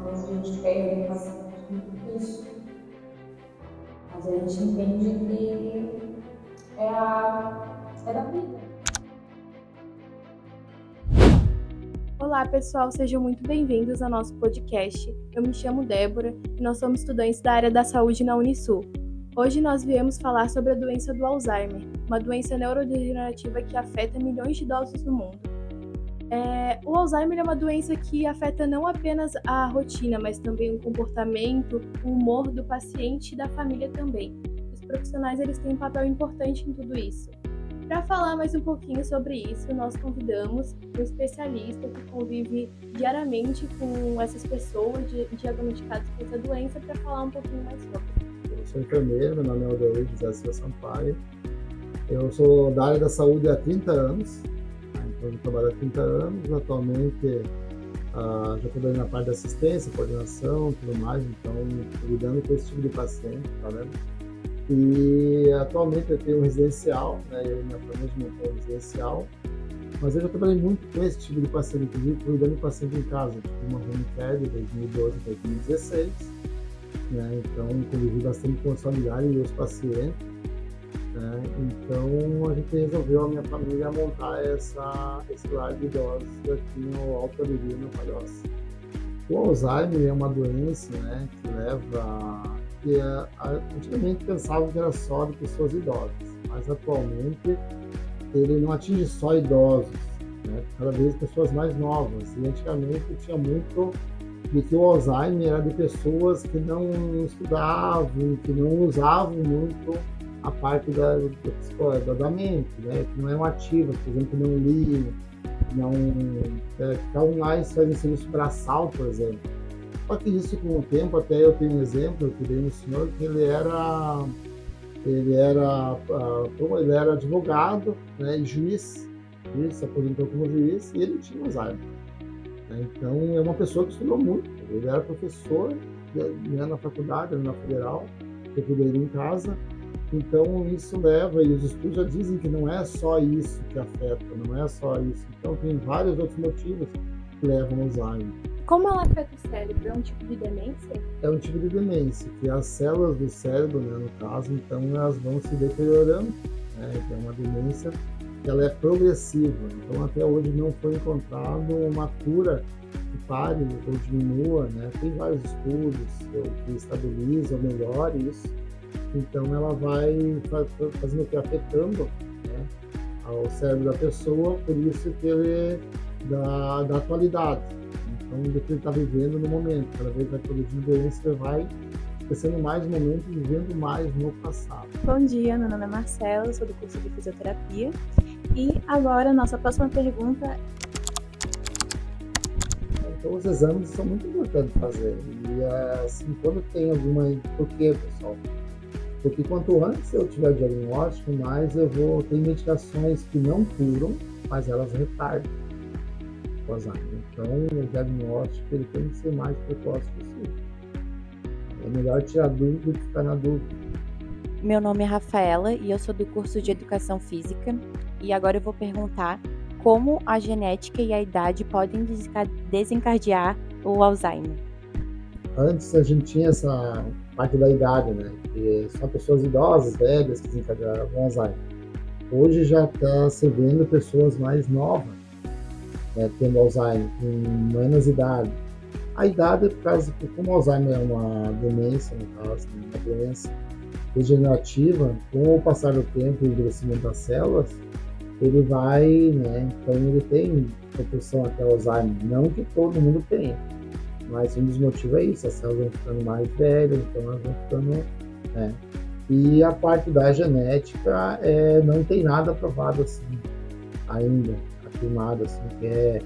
Às vezes a gente perde um paciente muito isso, mas a gente entende que é da vida. Olá, pessoal, sejam muito bem-vindos ao nosso podcast. Eu me chamo Débora e nós somos estudantes da área da saúde na Unisul. Hoje nós viemos falar sobre a doença do Alzheimer, uma doença neurodegenerativa que afeta milhões de idosos no mundo. O Alzheimer é uma doença que afeta não apenas a rotina, mas também o comportamento, o humor do paciente e da família também. Os profissionais eles têm um papel importante em tudo isso. Para falar mais um pouquinho sobre isso, nós convidamos um especialista que convive diariamente com essas pessoas diagnosticadas com essa doença para falar um pouquinho mais sobre. Eu sou enfermeiro, meu nome é Aldair José Silva Sampaio. Eu sou da área da saúde há 30 anos, então eu trabalho há 30 anos. Atualmente já estou na parte de assistência, coordenação, tudo mais, então estou lidando com esse tipo de paciente, tá vendo? E atualmente eu tenho um residencial, né? Eu e minha família montamos um residencial, mas eu já trabalhei muito com esse tipo de paciente, inclusive cuidando de paciente em casa, tipo uma home care de 2012 a 2016, né? Então convivi bastante com os familiares e os pacientes, né? Então a gente resolveu, a minha família, montar esse lar de idosos aqui no Alto Alegria, no Palhoça. O Alzheimer é uma doença, né, que leva... antigamente pensavam que era só de pessoas idosas, mas atualmente ele não atinge só idosos, né? Cada vez pessoas mais novas. E antigamente tinha muito de que o Alzheimer era de pessoas que não estudavam, que não usavam muito a parte da mente, né? Que não eram ativas, por exemplo, não liam, não ficavam mais fazendo serviço braçal, por exemplo. Só que isso, com o tempo, até eu tenho um exemplo, eu dei um senhor que ele era advogado, né, e juiz, se aposentou como juiz, e ele tinha Alzheimer, né? Então, é uma pessoa que estudou muito. Ele era professor, né, na faculdade, na Federal, eu cuidei dele em casa. Então, isso leva, e os estudos já dizem que não é só isso que afeta, não é só isso. Então, tem vários outros motivos que levam ao Alzheimer. Como ela afeta o cérebro? É um tipo de demência? É um tipo de demência, que as células do cérebro, né, no caso, então elas vão se deteriorando, né? Então, é uma demência que ela é progressiva. Então, até hoje não foi encontrado uma cura que pare ou diminua, né? Tem vários estudos que estabilizam, melhoram isso. Então, ela vai fazendo o que? Afetando, né, ao cérebro da pessoa, por isso que ele da atualidade. Então, do que ele está vivendo no momento. Cada vez vai progredindo doença, ele vai esquecendo mais o momento e vivendo mais no passado. Bom dia, meu nome é Marcela, sou do curso de fisioterapia. E agora, nossa próxima pergunta. Então, os exames são muito importantes fazer. E, assim, quando tem alguma... Por quê, pessoal? Porque quanto antes eu tiver diagnóstico, mais eu vou ter medicações que não curam, mas elas retardam o Alzheimer. Então, o diagnóstico ele tem que ser mais precoce possível. É melhor tirar dúvida do que ficar na dúvida. Meu nome é Rafaela e eu sou do curso de Educação Física. E agora eu vou perguntar como a genética e a idade podem desencadear o Alzheimer. Antes a gente tinha essa parte da idade, né? Que só pessoas idosas, velhas, que desencadearam o Alzheimer. Hoje já está se vendo pessoas mais novas, né, tendo Alzheimer, com menos idade. A idade é por causa que, como o Alzheimer é uma demência, no caso, uma doença degenerativa, com o passar do tempo e o envelhecimento das células, ele vai, né, então ele tem propensão até o Alzheimer. Não que todo mundo tenha, mas um dos motivos é isso, as células vão ficando mais velhas, então elas vão ficando, né. E a parte da genética, não tem nada provado assim, ainda, afirmado assim, que é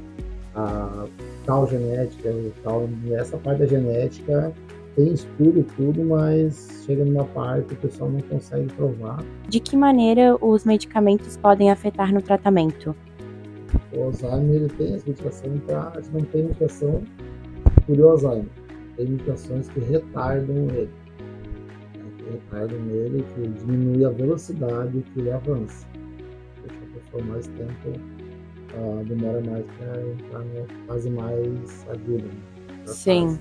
a tal genética, tal, essa parte da genética tem estudo tudo, mas chega numa parte que o pessoal não consegue provar. De que maneira os medicamentos podem afetar no tratamento? O Alzheimer ele tem as medicações para... A gente não tem medicação por Alzheimer. Tem medicações que retardam ele. Que diminui a velocidade que ele avança. Deixa a pessoa mais tempo, demora mais para entrar numa fase mais aguda. Né? Sim.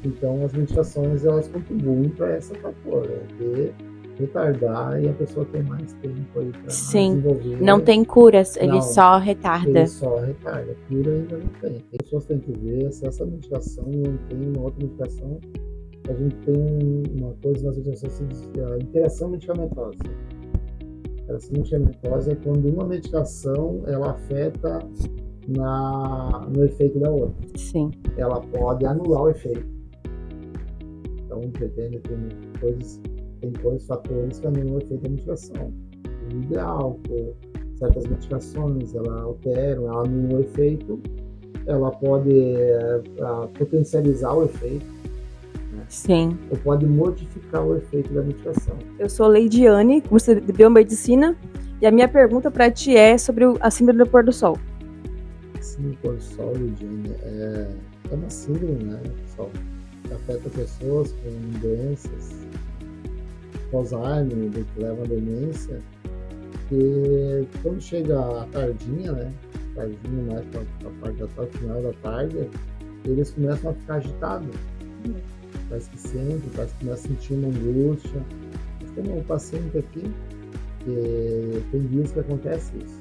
Então, as medicações, elas contribuem para esse fator, de retardar e a pessoa ter mais tempo aí para Sim, desenvolver. não tem curas, ele Não, só retarda. Ele só retarda, cura ainda não tem. As pessoas têm que ver se essa medicação não tem uma outra medicação. A gente tem uma coisa nas medicações, a interação medicamentosa. A interação medicamentosa é quando uma medicação ela afeta no efeito da outra. Sim. Ela pode anular o efeito. Então, tem coisas, fatores que anulam o efeito da medicação. O de álcool, certas medicações, ela alteram, ela anulam o efeito, ela pode potencializar o efeito, né? Sim. Ou pode modificar o efeito da medicação. Eu sou Leidiane, curso de biomedicina, e a minha pergunta para ti é sobre a síndrome do pôr do sol. Síndrome do pôr do sol, Leidiane, é uma síndrome, né, pessoal, que afeta pessoas com doenças, Alzheimer, que levam à demência, que quando chega a tardinha, né, mais para a parte da tarde, final da tarde, eles começam a ficar agitados, parece que começa a sentir uma angústia. Nós temos um paciente aqui que tem dias que acontece isso.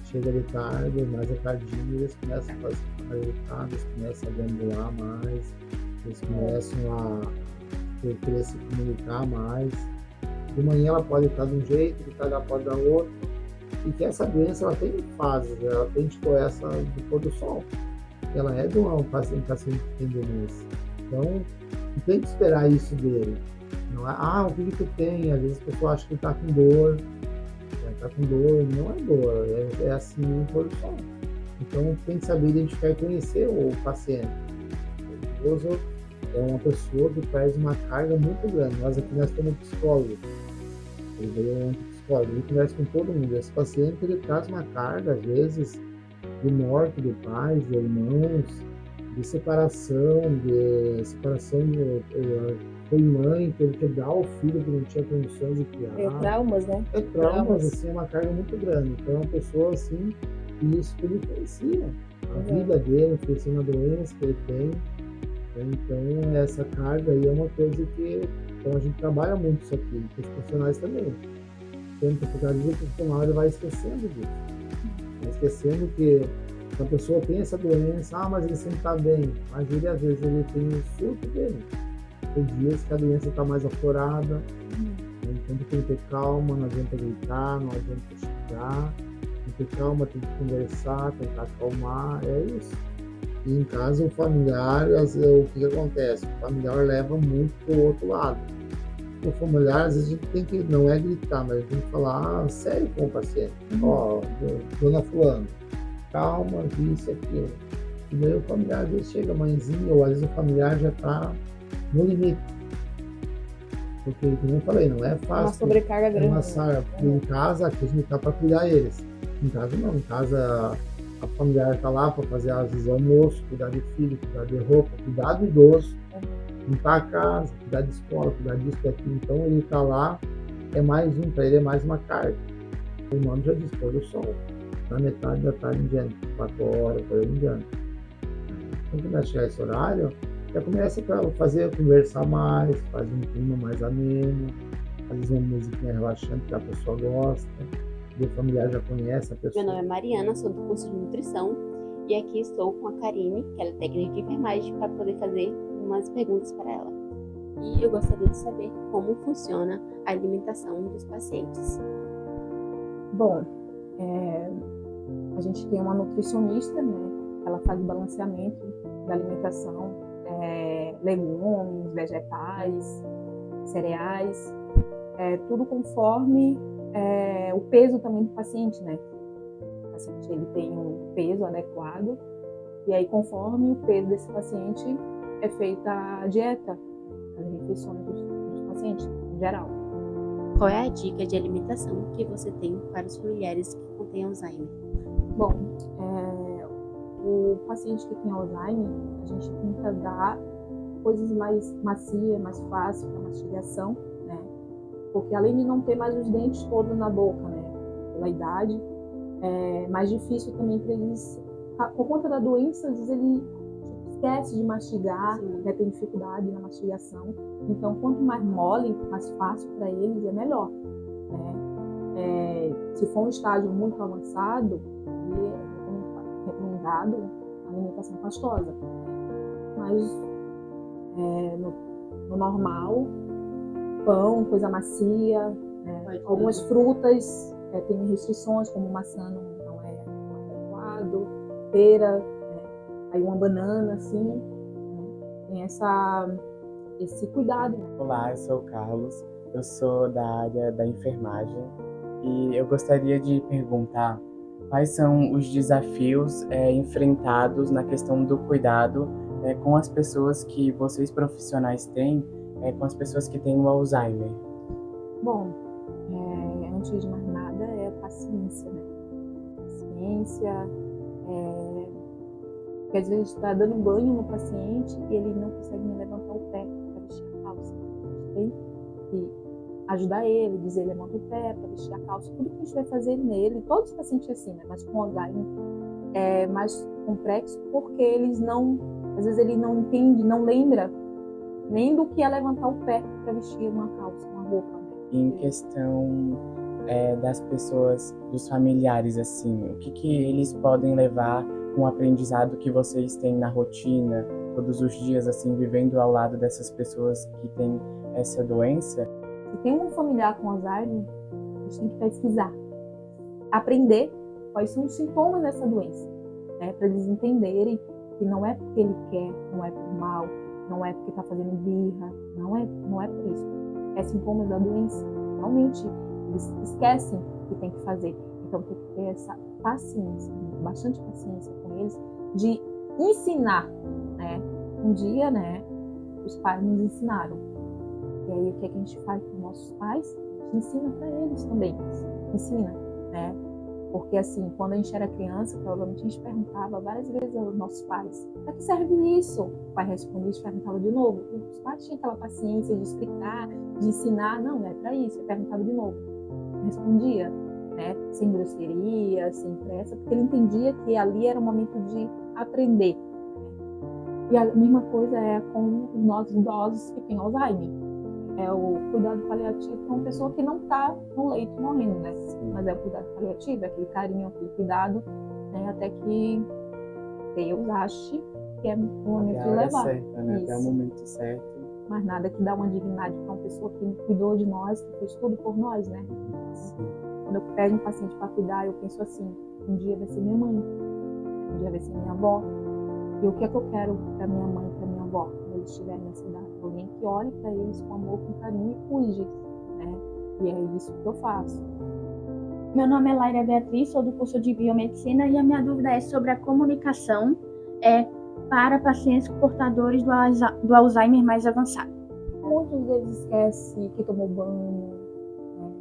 Chega de tarde, mais a tardinha, eles começam a ficar agitados, começam a deambular mais, eles começam a querer se comunicar mais. De manhã ela pode estar de um jeito, de tarde ela pode dar outro. E que essa doença ela tem fases, né? Ela tem tipo essa do pôr do sol. Ela é de um paciente que tem demência. Então, não tem que esperar isso dele. Não é, o que tu tem? Às vezes a pessoa acha que ele está com dor. Está com dor, não é dor, é assim o pôr do sol. Então, tem que saber identificar e conhecer o paciente. O idoso é uma pessoa que traz uma carga muito grande. Nós temos um psicólogo. Ele veio um psicólogo, ele conversa com todo mundo. Esse paciente ele traz uma carga, às vezes, de morte de pais, de irmãos, de separação, foi mãe, teve que dar ao filho que não tinha condições de criar. Traumas, né? Traumas, assim, é uma carga muito grande. Então, é uma pessoa, assim, que isso tudo influencia a vida dele, influencia na doença que ele tem. Então, essa carga aí é uma coisa que então, a gente trabalha muito isso aqui, com os profissionais também. Porque às vezes o profissional ele vai esquecendo disso. Vai esquecendo que a pessoa tem essa doença, mas ele sempre está bem. Mas ele, às vezes, ele tem o surto dele. Tem dias que a doença está mais aflorada. Então, tem que ter calma, não adianta gritar, não adianta xingar. Tem que ter calma, tem que conversar, tentar acalmar, é isso. E em casa, o familiar, o que acontece? O familiar leva muito para o outro lado. O familiar, às vezes, a gente tem que, não é gritar, mas a gente tem que falar sério com o paciente. Dona fulano, calma, isso, aquilo. E daí o familiar, às vezes, chega mãezinha, ou às vezes o familiar já está no limite. Porque, como eu falei, não é fácil. Uma sobrecarga grande. Em casa, aqui a gente está para cuidar eles. Em casa, não. Em casa, a familiar está lá para fazer às vezes almoço, cuidar de filho, cuidar de roupa, cuidar do idoso, limpar a casa, cuidar de escola, cuidar disso, daquilo. Então ele está lá, é mais um, para ele é mais uma carga. O nome já diz, pôr do sol. Na metade da tarde em diante, 4 horas, por aí em diante. Quando começa a chegar esse horário, já começa a conversar mais, faz um clima mais ameno, às vezes uma musiquinha relaxante que a pessoa gosta. O familiar já conhece a pessoa. Meu nome é Mariana, sou do curso de nutrição e aqui estou com a Karine, que ela é técnica de enfermagem, para poder fazer umas perguntas para ela. E eu gostaria de saber como funciona a alimentação dos pacientes. Bom, a gente tem uma nutricionista, né? Ela faz o balanceamento da alimentação, legumes, vegetais, cereais, tudo conforme o peso também do paciente, né? O paciente ele tem um peso adequado e aí conforme o peso desse paciente é feita a dieta, as refeições dos pacientes em geral. Qual é a dica de alimentação que você tem para os familiares que contêm Alzheimer? Bom, o paciente que tem Alzheimer, a gente tenta dar coisas mais macias, mais fáceis para mastigação, né? Porque além de não ter mais os dentes todos na boca, né? Pela idade, é mais difícil também para eles, por conta da doença, às vezes ele esquece de mastigar, né, tem dificuldade na mastigação. Então, quanto mais mole, mais fácil para eles, é melhor. Né? Se for um estágio muito avançado, é recomendado a alimentação pastosa. Mas no normal, pão, coisa macia, algumas frutas têm restrições, como maçã não é adequado, pera, aí uma banana, assim, tem esse cuidado. Olá, eu sou o Carlos, eu sou da área da enfermagem e eu gostaria de perguntar quais são os desafios enfrentados na questão do cuidado com as pessoas que vocês profissionais têm, com as pessoas que têm o Alzheimer. Bom, antes de mais nada é a paciência, né? Paciência, porque às vezes está dando banho no paciente e ele não consegue nem levantar o pé para vestir a calça. A gente tem que ajudar ele, dizer levanta o pé para vestir a calça, tudo que a gente vai fazer nele, todos os pacientes assim, né? Mas com Alzheimer é mais complexo porque às vezes ele não entende, não lembra nem do que é levantar o pé para vestir uma calça, uma roupa. Né? Em questão das pessoas, dos familiares, assim, o que eles podem levar com o aprendizado que vocês têm na rotina, todos os dias, assim, vivendo ao lado dessas pessoas que têm essa doença? Se tem um familiar com Alzheimer, a gente tem que pesquisar, aprender quais são os sintomas dessa doença, né? Para eles entenderem que não é porque ele quer, não é por mal, não é porque está fazendo birra, não é por isso. É sintomas da doença. Realmente, eles esquecem que tem que fazer. Então, tem que ter essa paciência, bastante paciência com eles, de ensinar, né? Um dia, né, os pais nos ensinaram. E aí, o que a gente faz com os nossos pais? A gente ensina para eles também. Ensina, né? Porque, assim, quando a gente era criança, provavelmente a gente perguntava várias vezes aos nossos pais: para que serve isso? O pai respondia e perguntava de novo. E os pais tinham aquela paciência de explicar, de ensinar. Não, é para isso. Eu perguntava de novo. Respondia, né? Sem grosseria, sem pressa, porque ele entendia que ali era o momento de aprender. E a mesma coisa é com os nossos idosos que têm Alzheimer. É o cuidado paliativo para uma pessoa que não está no leito morrendo, né? Mas é o cuidado paliativo, é aquele carinho, aquele cuidado, né? Até que Deus ache que é o momento de levar. Certa, né? Até o momento certo. Mas nada que dá uma dignidade para uma pessoa que cuidou de nós, que fez tudo por nós, né? Sim. Quando eu pego um paciente para cuidar, eu penso assim: um dia vai ser minha mãe, um dia vai ser minha avó. E o que é que eu quero para minha mãe e para minha avó quando eles estiverem nessa idade? Alguém que olhe para eles com amor, com carinho e cuide, né? E é isso que eu faço. Meu nome é Laira Beatriz, sou do curso de Biomedicina e a minha dúvida é sobre a comunicação para pacientes portadores do Alzheimer mais avançado. Muitas vezes esquece que tomou banho, né?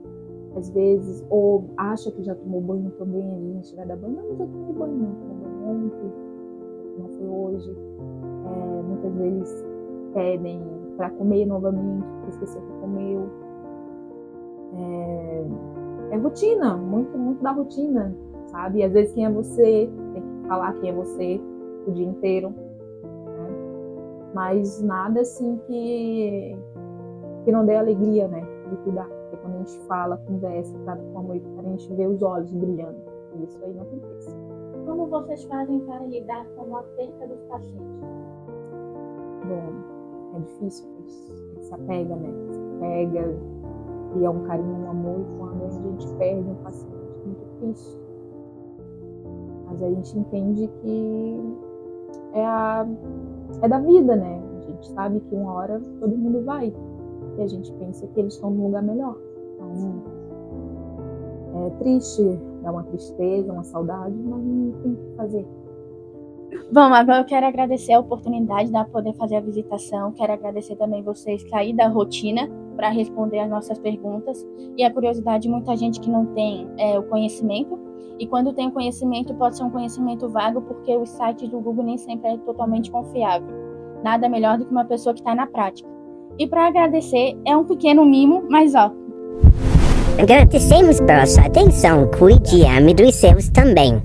Às vezes, ou acha que já tomou banho também, a gente vai dar banho. Não, já tomei banho, não. Tomei banho ontem, não foi hoje. Muitas vezes pedem para comer novamente, porque esqueceu que comeu. É rotina, muito da rotina, sabe? Às vezes quem é você, tem que falar quem é você o dia inteiro, né? Mas nada assim que não dê alegria, né? De cuidar. Porque quando a gente fala, conversa, trata com amor, a gente vê os olhos brilhando. E isso aí não tem preço. Como vocês fazem para lidar com a perda dos pacientes? Bom, é difícil, porque se apega, né? Se apega, cria um carinho, um amor, e quando a gente perde um paciente, é muito triste. Mas a gente entende que é da vida, né? A gente sabe que uma hora todo mundo vai. E a gente pensa que eles estão num lugar melhor. Então, é triste, dá uma tristeza, uma saudade, mas não tem o que fazer. Bom, agora eu quero agradecer a oportunidade de poder fazer a visitação. Quero agradecer também vocês sair da rotina para responder as nossas perguntas. E a curiosidade de muita gente que não tem o conhecimento. E quando tem o conhecimento, pode ser um conhecimento vago, porque os sites do Google nem sempre é totalmente confiável. Nada melhor do que uma pessoa que está na prática. E para agradecer, é um pequeno mimo, mas ó. Agradecemos pela sua atenção. Cuide e ame dos seus também.